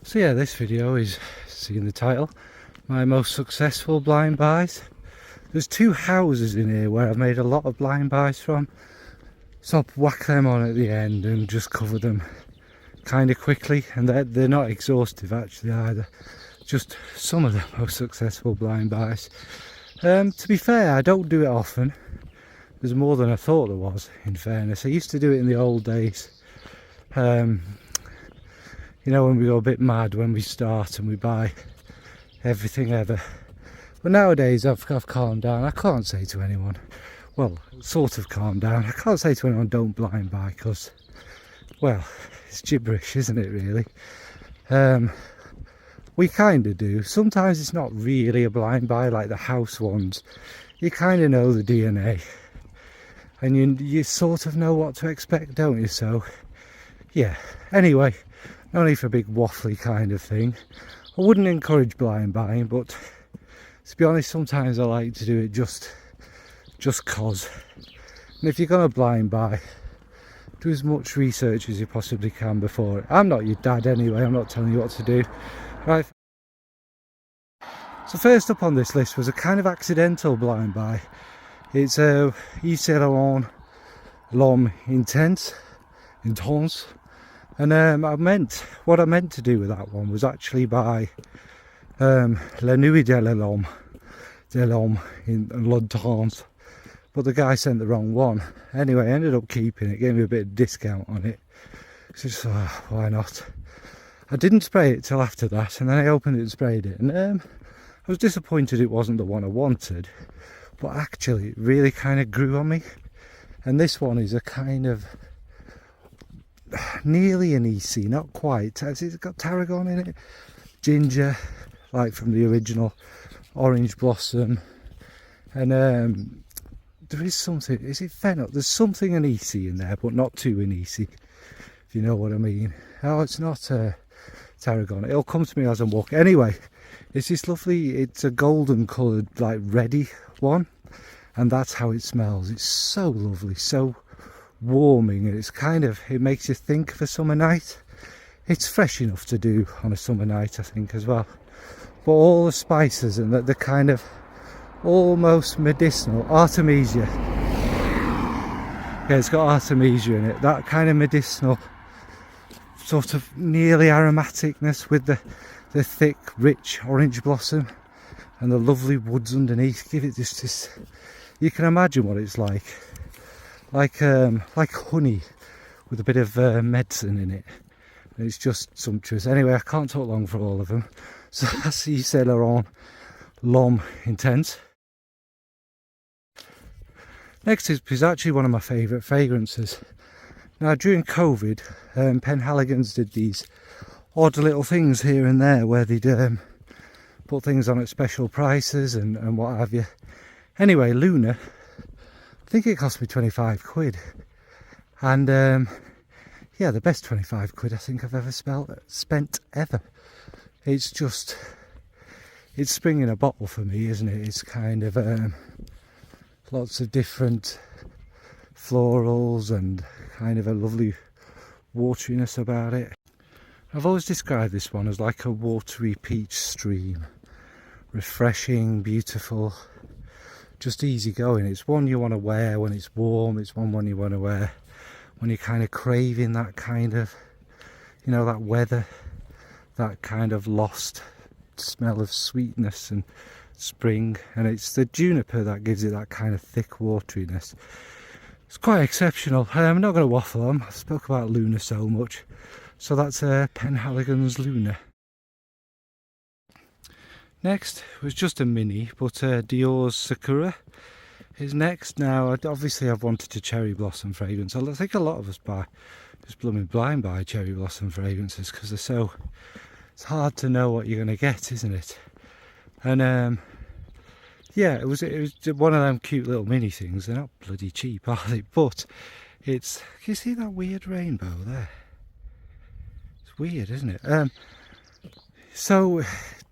So yeah, this video is, seeing the title, my most successful blind buys. There's two houses in here where I've made a lot of blind buys from, so I'll whack them on at the end and just cover them kind of quickly, and they're not exhaustive actually either, just some of the most successful blind buys. To be fair, I don't do it often. There's more than I thought there was, in fairness. I used to do it in the old days. You know, when we go a bit mad when we start and we buy everything ever. But nowadays I've calmed down. I can't say to anyone, well, sort of calmed down. I can't say to anyone don't blind buy because, well, it's gibberish, isn't it really? We kind of do. Sometimes it's not really a blind buy like the house ones. You kind of know the DNA. And you sort of know what to expect, don't you? So, yeah. Anyway, no need for a big waffly kind of thing. I wouldn't encourage blind buying, but to be honest, sometimes I like to do it just cause. And if you're gonna blind buy, do as much research as you possibly can before it. I'm not your dad anyway, I'm not telling you what to do. Right. So first up on this list was a kind of accidental blind buy. It's a Imitation L'Homme Intense. And what I meant to do with that one was actually buy La Nuit de l'Homme in L'Intense, but the guy sent the wrong one. Anyway, I ended up keeping it, gave me a bit of discount on it. So just why not? I didn't spray it till after that, and then I opened it and sprayed it, and I was disappointed it wasn't the one I wanted, but actually it really kind of grew on me. And this one is a kind of nearly an EC, not quite. It's got tarragon in it, ginger, like from the original, orange blossom, and there is something, is it fennel? There's something an EC in there, but not too an EC, if you know what I mean. Oh, it's not tarragon. It'll come to me as I'm walking. Anyway, it's this lovely, it's a golden coloured, like reddy one, and that's how it smells. It's so lovely, so warming, and it's kind of, it makes you think of a summer night. It's fresh enough to do on a summer night, I think, as well. But all the spices and the kind of almost medicinal Artemisia. Yeah, it's got Artemisia in it. That kind of medicinal, sort of nearly aromaticness with the thick, rich orange blossom and the lovely woods underneath. Give it this. You can imagine what it's like honey with a bit of medicine in it. And it's just sumptuous. Anyway, I can't talk long for all of them. So that's the Saint Laurent L'Homme Intense. Next is actually one of my favourite fragrances. Now, during COVID, Penhaligons did these odd little things here and there where they'd put things on at special prices and what have you. Anyway, Luna, I think it cost me 25 quid, and yeah, the best 25 quid I think I've ever spent ever. It's just, it's spring in a bottle for me, isn't it? It's kind of lots of different florals and kind of a lovely wateriness about it. I've always described this one as like a watery peach stream, refreshing, beautiful, just easy going. It's one you want to wear when it's warm. It's one you want to wear when you're kind of craving that kind of, you know, that weather, that kind of lost smell of sweetness and spring. And it's the juniper that gives it that kind of thick wateriness. It's quite exceptional. I'm not going to waffle on. I spoke about Luna so much. So that's Penhaligons Luna. Next was just a mini, but Dior's Sakura is next. Now, obviously I've wanted a cherry blossom fragrance. I think a lot of us just blooming blind buy cherry blossom fragrances because they're so, it's hard to know what you're going to get, isn't it? And yeah, it was one of them cute little mini things. They're not bloody cheap, are they? But it's, can you see that weird rainbow there? It's weird, isn't it? So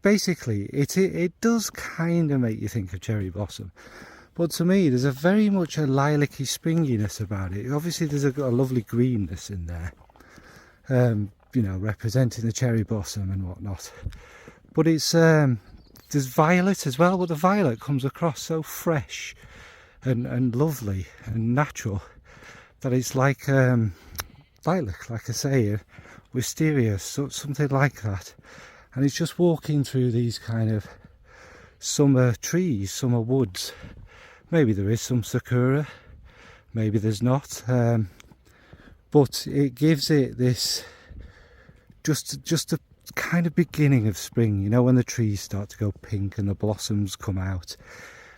basically it does kind of make you think of cherry blossom, but to me there's a very much a lilac-y springiness about it. Obviously there's a lovely greenness in there, you know, representing the cherry blossom and whatnot. But it's there's violet as well, but the violet comes across so fresh and lovely and natural that it's like I say, wisteria, something like that. And it's just walking through these kind of summer trees, summer woods. Maybe there is some Sakura, maybe there's not, but it gives it this just a kind of beginning of spring, you know, when the trees start to go pink and the blossoms come out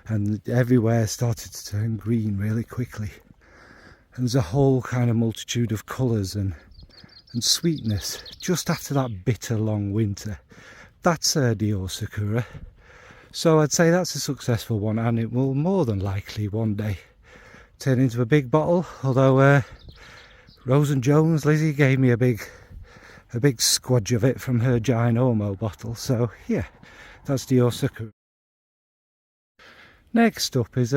and everywhere started to turn green really quickly. And there's a whole kind of multitude of colours and sweetness just after that bitter long winter. That's Dior Sakura. So I'd say that's a successful one, and it will more than likely one day turn into a big bottle, although Rose and Jones, Lizzie, gave me a big squadge of it from her Ginormo bottle. So yeah, that's Dior Sakura. Next up is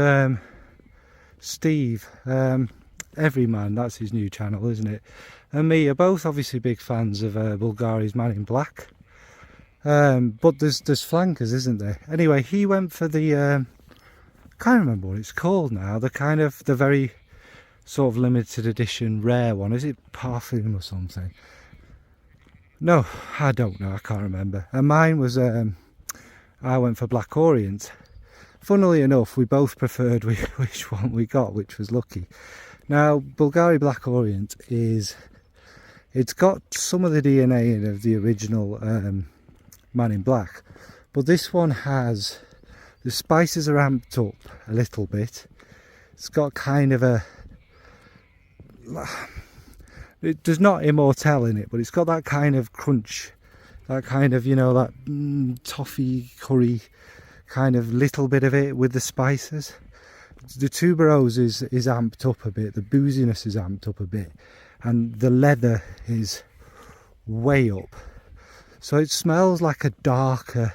Steve, Everyman, that's his new channel, isn't it? And me are both obviously big fans of Bvlgari's Man in Black. But there's flankers, isn't there? Anyway, he went for the can't remember what it's called now, the very sort of limited edition rare one. Is it Parfum or something? No, I don't know, I can't remember. And mine was I went for Black Orient. Funnily enough, we both preferred which one we got, which was lucky. Now, Bvlgari Black Orient it's got some of the DNA in of the original Man in Black, but this one has, the spices are amped up a little bit. It's got kind of there's not Immortelle in it, but it's got that kind of crunch, that kind of, you know, that toffee curry kind of little bit of it with the spices. The tuberose is amped up a bit, the booziness is amped up a bit, and the leather is way up. So it smells like a darker,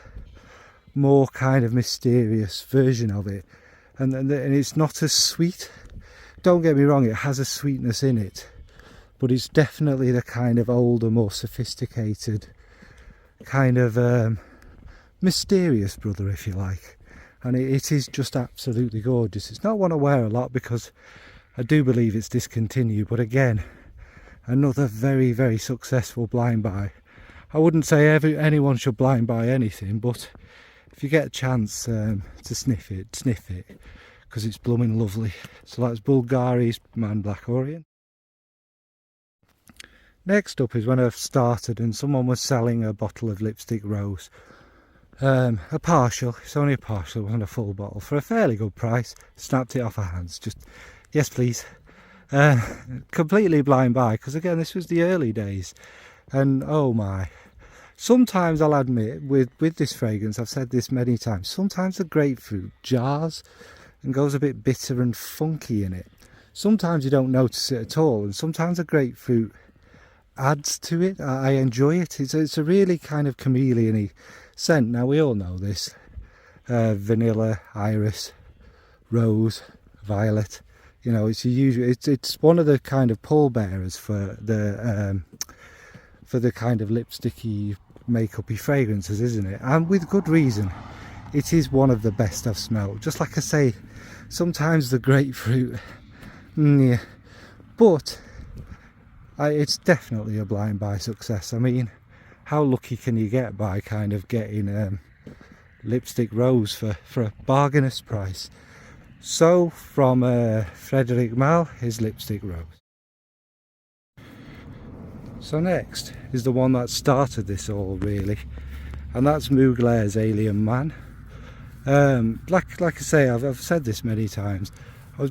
more kind of mysterious version of it, and it's not as sweet. Don't get me wrong, it has a sweetness in it, but it's definitely the kind of older, more sophisticated, kind of mysterious brother, if you like. And it is just absolutely gorgeous. It's not one I wear a lot because I do believe it's discontinued, but again, another very, very successful blind buy. I wouldn't say anyone should blind buy anything, but if you get a chance to sniff it, because it's blooming lovely. So that's Bvlgari's Man Black Orient. Next up is when I've started and someone was selling a bottle of Lipstick Rose. A partial, it's only a partial, it wasn't a full bottle, for a fairly good price. Snapped it off her hands, just, yes please. Completely blind buy, because again, this was the early days. And oh my, sometimes I'll admit with this fragrance, I've said this many times, sometimes the grapefruit jars and goes a bit bitter and funky in it. Sometimes you don't notice it at all, and sometimes the grapefruit adds to it. I enjoy it. It's a really kind of chameleon-y scent. Now we all know this, vanilla, iris, rose, violet, you know, it's usual. It's one of the kind of pallbearers for the kind of lipsticky, makeup-y fragrances, isn't it? And with good reason. It is one of the best I've smelled. Just like I say, sometimes the grapefruit, yeah, but it's definitely a blind buy success. I mean, how lucky can you get by kind of getting Lipstick Rose for a bargainous price? So from Frédéric Malle, his Lipstick Rose. So next is the one that started this all really, and that's Mugler's Alien Man. Like I say, I've said this many times,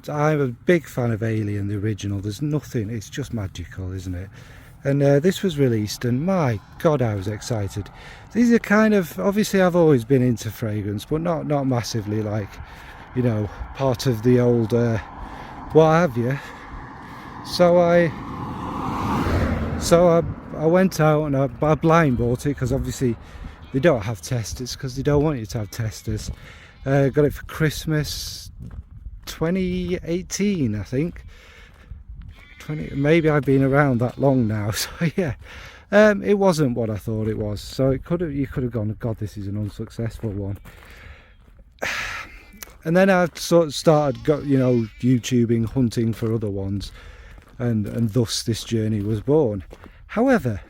I'm a big fan of Alien, the original. There's nothing, it's just magical, isn't it? And this was released, and my god, I was excited. These are kind of, obviously I've always been into fragrance, but not massively, like, you know, part of the old what have you. So I went out and I blind bought it, because obviously they don't have testers, because they don't want you to have testers. Got it for Christmas 2018, I think. Maybe I've been around that long now, so yeah. It wasn't what I thought it was, so you could have gone, God, this is an unsuccessful one. And then I sort of started, YouTubing, hunting for other ones, and thus this journey was born. However,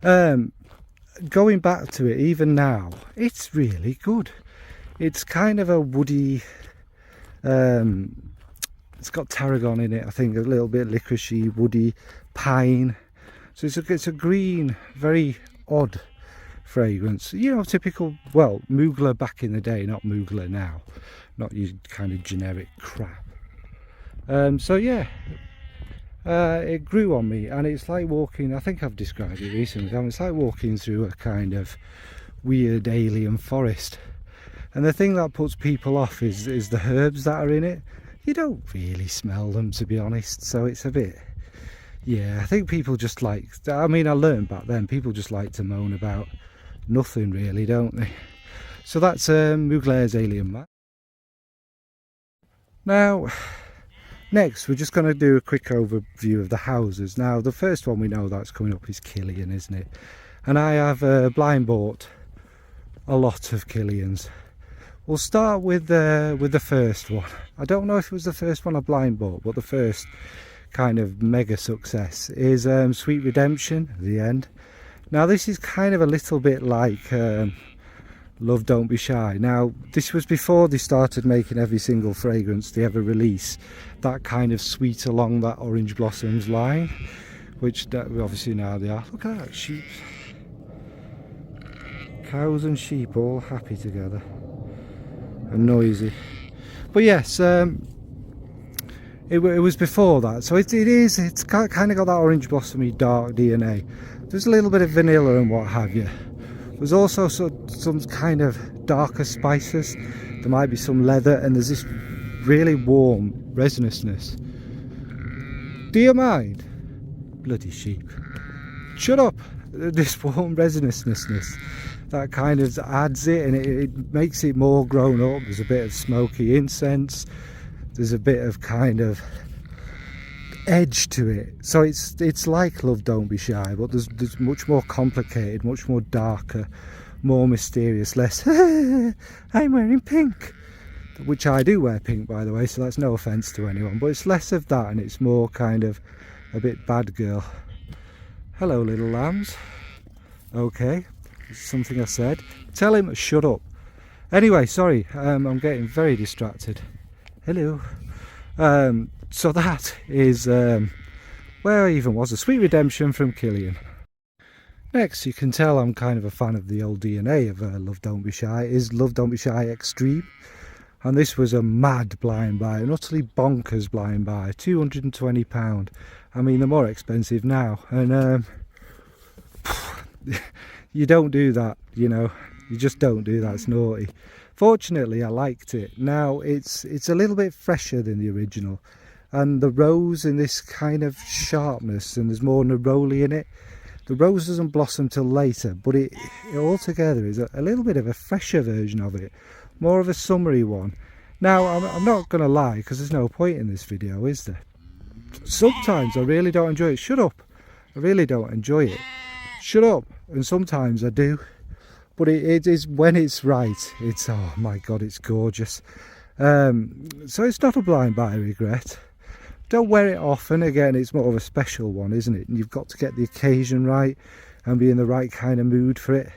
going back to it, even now, it's really good. It's kind of a woody, it's got tarragon in it, I think, a little bit licoricey, woody, pine. So it's a green, very odd fragrance, typical, well, Mugler back in the day, not Mugler now, not your kind of generic crap. So yeah, it grew on me, and it's like walking, I think I've described it recently, it's like walking through a kind of weird alien forest. And the thing that puts people off is the herbs that are in it. You don't really smell them, to be honest, so it's a bit, yeah, I think people just like, I learned back then, people just like to moan about nothing really, don't they? So that's Mugler's Alien Matte. Now, next we're just going to do a quick overview of the houses. Now, the first one we know that's coming up is Kilian, isn't it? And I have blind bought a lot of Kilians. We'll start with the first one. I don't know if it was the first one I blind bought, but the first kind of mega success is Sweet Redemption, The End. Now this is kind of a little bit like Love Don't Be Shy. Now this was before they started making every single fragrance they ever release that kind of sweet along that Orange Blossoms line, which obviously now they are. Look at that, sheep, cows and sheep all happy together and noisy. But yes, it was before that, so it's kind of got that orange blossomy dark DNA. There's a little bit of vanilla and what have you. There's also some kind of darker spices. There might be some leather, and there's this really warm resinousness. Do you mind? Bloody sheep. Shut up! This warm resinousness that kind of adds it, and it makes it more grown up. There's a bit of smoky incense. There's a bit of kind of edge to it, so it's like Love Don't Be Shy, but there's much more complicated, much more darker, more mysterious, less I'm wearing pink, which I do wear pink, by the way, so that's no offense to anyone, but it's less of that and it's more kind of a bit bad girl. Hello little lambs. Okay, something I said, tell him shut up. Anyway, sorry, I'm getting very distracted. Hello. So that is where I even was, a Sweet Redemption from Kilian. Next, you can tell I'm kind of a fan of the old DNA of Love Don't Be Shy, is Love Don't Be Shy Extreme. And this was a mad blind buy, an utterly bonkers blind buy, £220. I mean, they're more expensive now, and you don't do that, you just don't do that, it's naughty. Fortunately, I liked it. Now, it's a little bit fresher than the original, and the rose in this kind of sharpness, and there's more neroli in it. The rose doesn't blossom till later, but it altogether is a little bit of a fresher version of it, more of a summery one. Now, I'm not going to lie, because there's no point in this video, is there? Sometimes I really don't enjoy it. Shut up. I really don't enjoy it. Shut up. And sometimes I do. But it is when it's right. It's, oh my God, it's gorgeous. So it's not a blind buy regret. Don't wear it often. Again, it's more of a special one, isn't it? And you've got to get the occasion right and be in the right kind of mood for it.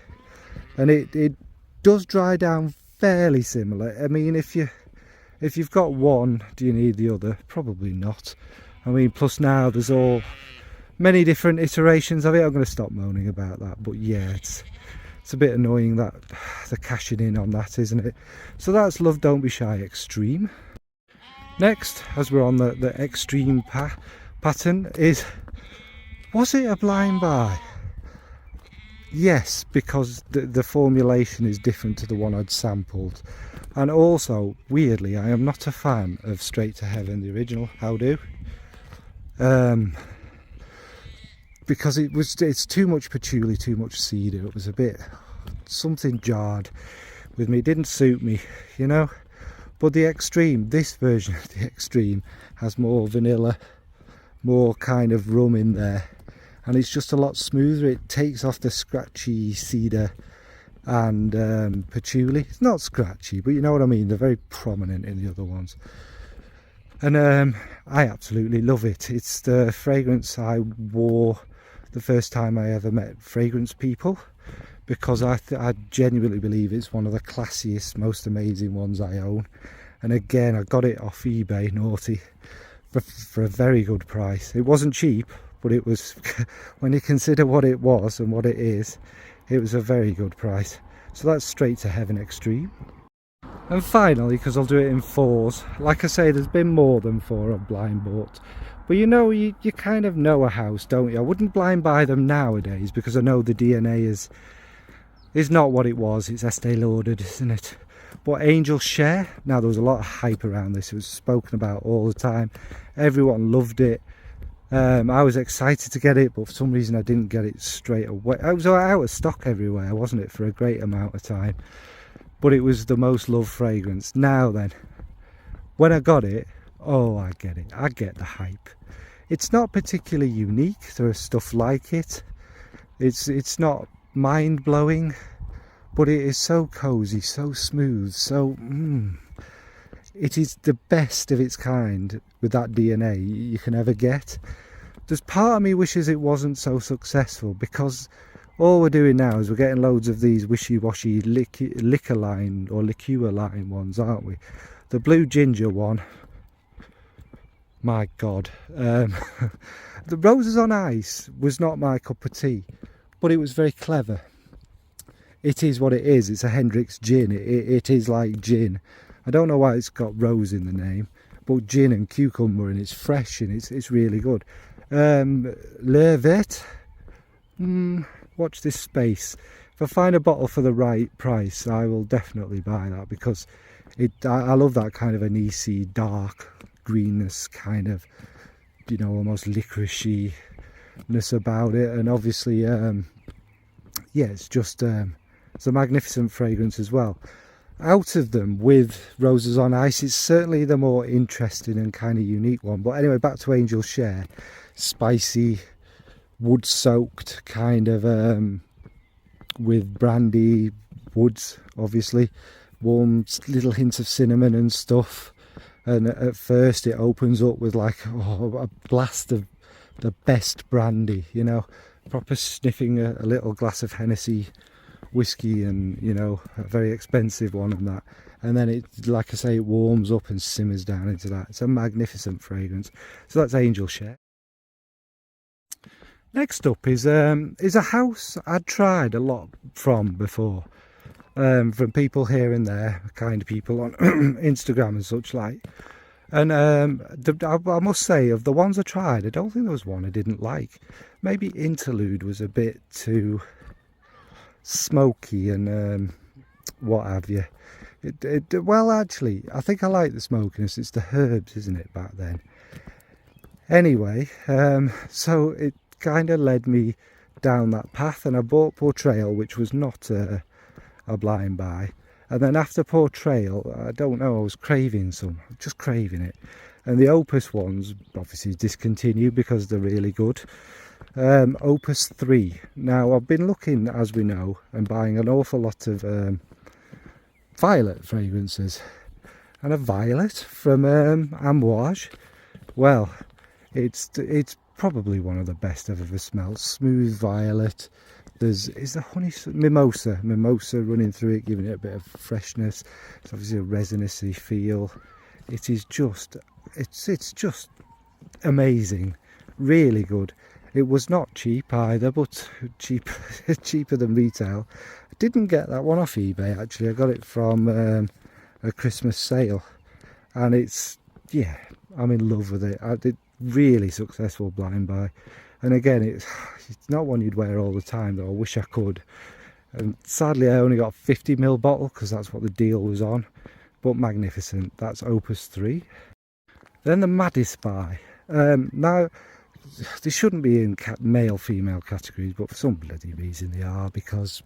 And it does dry down fairly similar. I mean, if you've got one, do you need the other? Probably not. I mean, plus now there's all many different iterations of it. I'm going to stop moaning about that. But yeah, it's a bit annoying that they're cashing in on that, isn't it? So that's Love Don't Be Shy Extreme. Next, as we're on the extreme pattern, was it a blind buy? Yes, because the formulation is different to the one I'd sampled. And also, weirdly, I am not a fan of Straight to Heaven, the original How Do. Because it's too much patchouli, too much cedar. It was a bit, something jarred with me. It didn't suit me, But the Extreme, this version of the Extreme, has more vanilla, more kind of rum in there. and it's just a lot smoother. It takes off the scratchy cedar and patchouli. It's not scratchy, but you know what I mean, they're very prominent in the other ones. And I absolutely love it. It's the fragrance I wore the first time I ever met fragrance people, because I genuinely believe it's one of the classiest, most amazing ones I own. And again, I got it off eBay, naughty, for a very good price. It wasn't cheap, but it was, when you consider what it was and what it is, it was a very good price. So that's Straight to Heaven Extreme. And finally, because I'll do it in 4s, like I say, there's been more than 4 I've blind bought. But you know, you kind of know a house, don't you? I wouldn't blind buy them nowadays, because I know the DNA is not what it was. It's Estee Lauder, isn't it? But Angel Share, now there was a lot of hype around this. It was spoken about all the time. Everyone loved it. I was excited to get it, but for some reason I didn't get it straight away. I was out of stock everywhere, wasn't it, for a great amount of time. But it was the most loved fragrance. Now then, when I got it, oh, I get it. I get the hype. It's not particularly unique. There is stuff like it. It's not mind-blowing, but it is so cozy, so smooth, so it is the best of its kind with that DNA you can ever get. There's part of me wishes it wasn't so successful, because all we're doing now is we're getting loads of these wishy-washy liquor line or liqueur line ones, aren't we? The blue ginger one, my god. The Roses on Ice was not my cup of tea, but it was very clever. It is what it is. It's a Hendrick's gin. It is like gin. I don't know why it's got rose in the name, but gin and cucumber, and it's fresh and it's really good. Le Vet, watch this space. If I find a bottle for the right price, I will definitely buy that, because I love that kind of anisey, dark greenness, kind of, you know, almost licoricey-ness about it. And obviously, yeah, it's just it's a magnificent fragrance as well. Out of them, with Roses on Ice, it's certainly the more interesting and kind of unique one. But anyway, back to Angel Share. Spicy, wood-soaked, kind of with brandy, woods, obviously, warm little hints of cinnamon and stuff. And at first it opens up with like a blast of the best brandy, you know, proper sniffing a little glass of Hennessy whiskey, and you know, a very expensive one, and that, and then it, like I say, it warms up and simmers down into that. It's a magnificent fragrance. So that's Angel Share. Next up is a house I'd tried a lot from before, from people here and there, kind of people on Instagram and such like. And I must say, of the ones I tried, I don't think there was one I didn't like. Maybe Interlude was a bit too smoky and what have you. Well, actually, I think I like the smokiness. It's the herbs, isn't it, back then? Anyway, so it kind of led me down that path, and I bought Portrayal, which was not a blind buy. And then after Portrayal, I don't know, I was craving just craving it. And the Opus ones obviously discontinued because they're really good. Opus III. Now, I've been looking, as we know, and buying an awful lot of violet fragrances. And a violet from Amouage, well, it's probably one of the best I've ever smelled. Smooth violet. Is the honey mimosa running through it, giving it a bit of freshness. It's obviously a resinousy feel. It is just, it's just amazing, really good. It was not cheap either, but cheaper than retail. I didn't get that one off eBay, actually. I got it from a Christmas sale, and it's, yeah, I'm in love with it. I did really successful blind buy. And again, it's not one you'd wear all the time, though. I wish I could. And sadly, I only got a 50ml bottle because that's what the deal was on. But magnificent. That's Opus III. Then the Maddest buy. Now, they shouldn't be in male-female categories, but for some bloody reason they are, because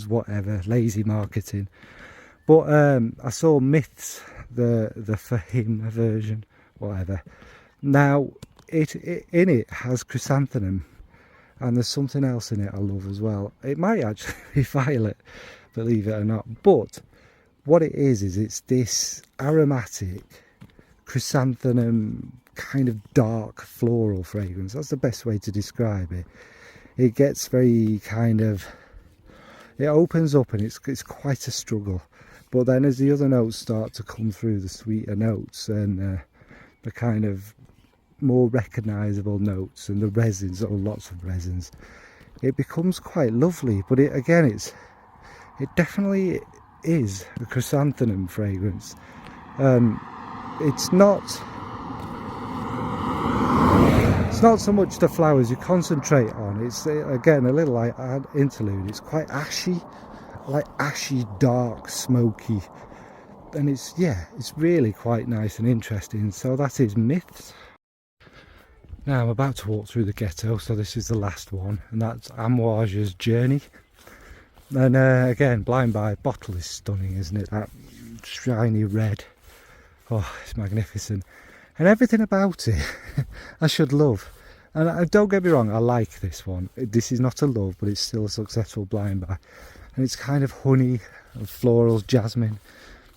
whatever, lazy marketing. But I saw Myths, the For Him version, whatever. Now, it in it has chrysanthemum, and there's something else in it I love as well. It might actually be violet, believe it or not, but what it is it's this aromatic chrysanthemum kind of dark floral fragrance. That's the best way to describe it. It gets very kind of, it opens up and it's quite a struggle, but then as the other notes start to come through, the sweeter notes and the kind of more recognizable notes and the resins, or lots of resins, it becomes quite lovely. But it definitely is a chrysanthemum fragrance. It's not so much the flowers you concentrate on. It's again a little like an interlude. It's quite ashy, like ashy, dark, smoky, and it's really quite nice and interesting. So that is Myths. Now I'm about to walk through the ghetto, so this is the last one, and that's Amouage's Journey. And again, Blind Buy bottle is stunning, isn't it? That shiny red. Oh, it's magnificent. And everything about it I should love. And don't get me wrong, I like this one. This is not a love, but it's still a successful Blind Buy. And it's kind of honey, florals, jasmine.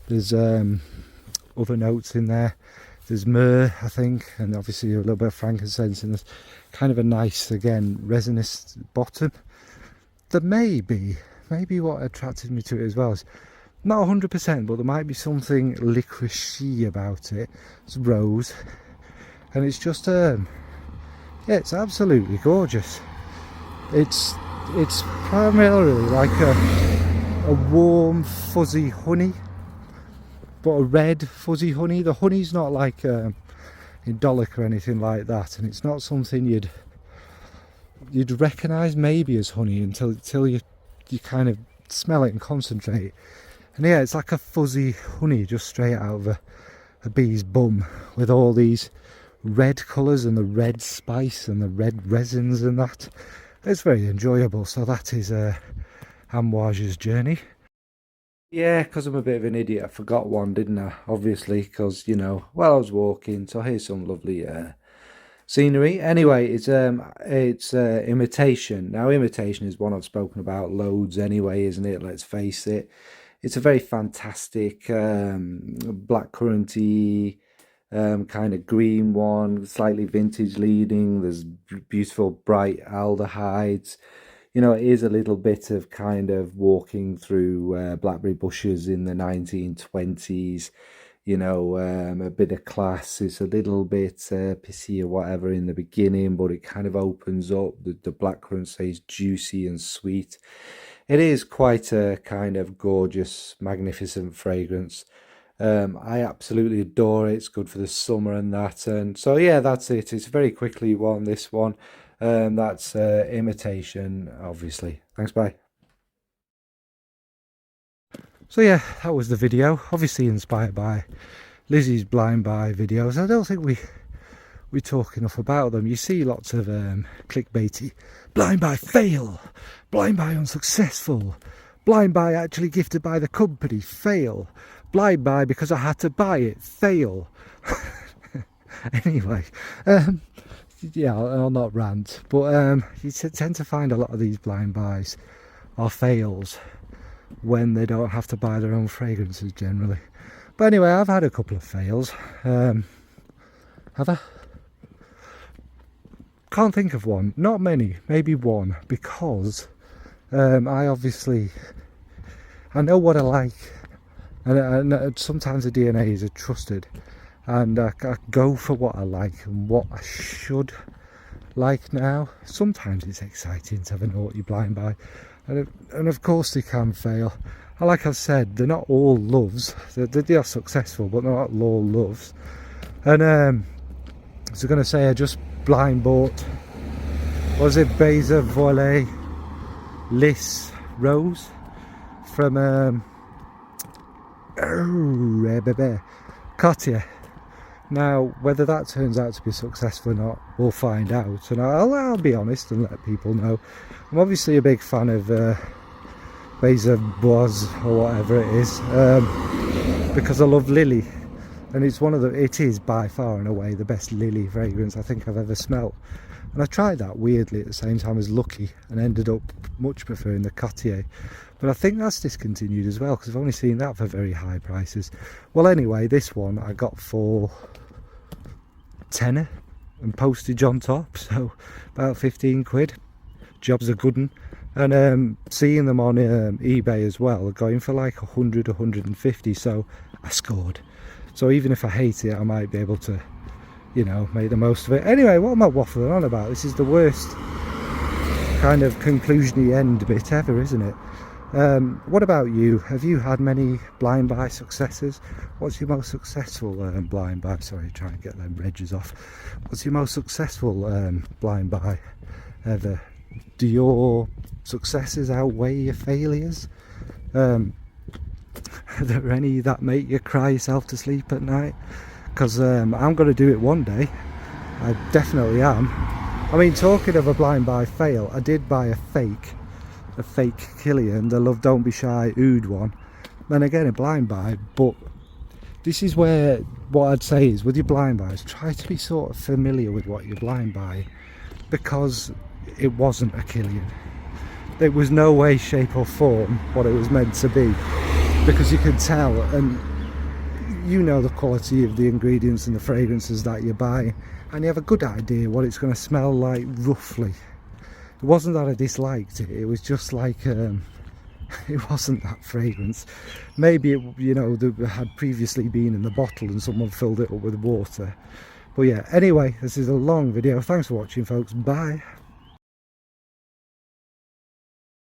There's other notes in there. There's myrrh, I think, and obviously a little bit of frankincense, and there's kind of a nice, again, resinous bottom. There may be what attracted me to it as well is, not 100%, but there might be something licoricey about it. It's rose, and it's just it's absolutely gorgeous. It's primarily like a warm fuzzy honey, but a red fuzzy honey. The honey's not like indolic or anything like that, and it's not something you'd recognise maybe as honey until you kind of smell it and concentrate. And yeah, it's like a fuzzy honey just straight out of a bee's bum, with all these red colours and the red spice and the red resins and that. It's very enjoyable. So that is Amouage's Journey. Yeah, because I'm a bit of an idiot, I forgot one, didn't I? Obviously, because, you know, while I was walking, so here's some lovely scenery. Anyway, it's Imitation. Now, Imitation is one I've spoken about loads anyway, isn't it? Let's face it. It's a very fantastic blackcurranty kind of green one, slightly vintage leading. There's beautiful bright aldehydes. You know, it is a little bit of kind of walking through blackberry bushes in the 1920s. You know, a bit of class. It's a little bit pissy or whatever in the beginning, but it kind of opens up. The blackcurrant stays juicy and sweet. It is quite a kind of gorgeous, magnificent fragrance. I absolutely adore it. It's good for the summer and that. And so, yeah, that's it. It's very quickly one, this one. That's Imitation, obviously. Thanks, bye. So yeah, that was the video. Obviously inspired by Lizzie's Blind Buy videos. I don't think we talk enough about them. You see lots of clickbaity, Blind Buy fail, Blind Buy unsuccessful, Blind Buy actually gifted by the company, fail, Blind Buy because I had to buy it, fail. Anyway, yeah, I'll not rant, but you tend to find a lot of these blind buys are fails when they don't have to buy their own fragrances generally. But anyway, I've had a couple of fails. Have I? Can't think of one. Not many, maybe one, because I know what I like, and sometimes the DNA is trusted, and I go for what I like and what I should like now. Sometimes it's exciting to have a naughty blind buy, and of course they can fail. And like I've said, they're not all loves. They are successful, but they're not all loves. And so I'm going to say I just blind bought, was it Bvlgari Lis Rose from Cartier. Now, whether that turns out to be successful or not, we'll find out. And I'll be honest and let people know. I'm obviously a big fan of Bvlgari or whatever it is, because I love Lily, and it is by far and away the best Lily fragrance I think I've ever smelt. And I tried that weirdly at the same time as Lucky and ended up much preferring the Cartier. But I think that's discontinued as well, because I've only seen that for very high prices. Well, anyway, this one I got for tenner and postage on top, so about 15 quid. Job's a good one. And seeing them on eBay as well, going for like 100, 150, so I scored. So even if I hate it, I might be able to, you know, make the most of it. Anyway, what am I waffling on about? This is the worst kind of conclusion-y end bit ever, isn't it? What about you? Have you had many blind buy successes? What's your most successful blind buy? Sorry, trying to get them wedges off. What's your most successful blind buy ever? Do your successes outweigh your failures? Are there any that make you cry yourself to sleep at night? Because I'm going to do it one day. I definitely am. I mean, talking of a blind buy fail, I did buy a fake Kilian, the Love Don't Be Shy Oud one. Then again, a blind buy. But this is where what I'd say is, with your blind buys, try to be sort of familiar with what you're blind buying, because it wasn't a Kilian. It was no way, shape or form what it was meant to be, because you can tell, and you know the quality of the ingredients and the fragrances that you're buying, and you have a good idea what it's going to smell like roughly. It wasn't that I disliked it, it was just like it wasn't that fragrance. Maybe it, you know, that had previously been in the bottle and someone filled it up with water. But yeah, anyway, this is a long video. Thanks for watching, folks. Bye.